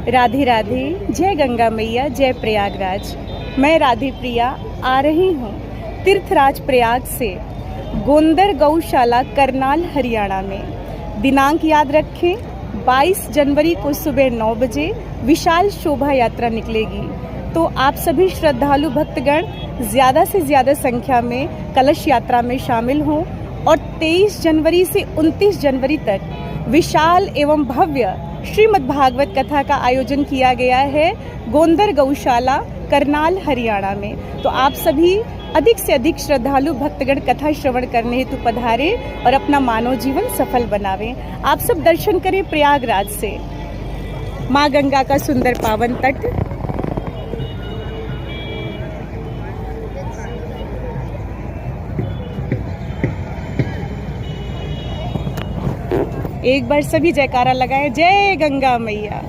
राधे राधे, जय गंगा मैया, जय प्रयागराज। मैं राधे प्रिया आ रही हूँ तीर्थराज प्रयाग से गोंदर गौशाला करनाल हरियाणा में। दिनांक याद रखें, 22 जनवरी को सुबह 9 बजे विशाल शोभा यात्रा निकलेगी। तो आप सभी श्रद्धालु भक्तगण ज़्यादा से ज़्यादा संख्या में कलश यात्रा में शामिल हों और 23 जनवरी से 29 जनवरी तक विशाल एवं भव्य श्रीमद् भागवत कथा का आयोजन किया गया है गोंदर गौशाला करनाल हरियाणा में। तो आप सभी अधिक से अधिक श्रद्धालु भक्तगण कथा श्रवण करने हेतु पधारे और अपना मानव जीवन सफल बनावें। आप सब दर्शन करें प्रयागराज से माँ गंगा का सुंदर पावन तट। एक बार सभी जयकारा लगाएं, जय गंगा मैया।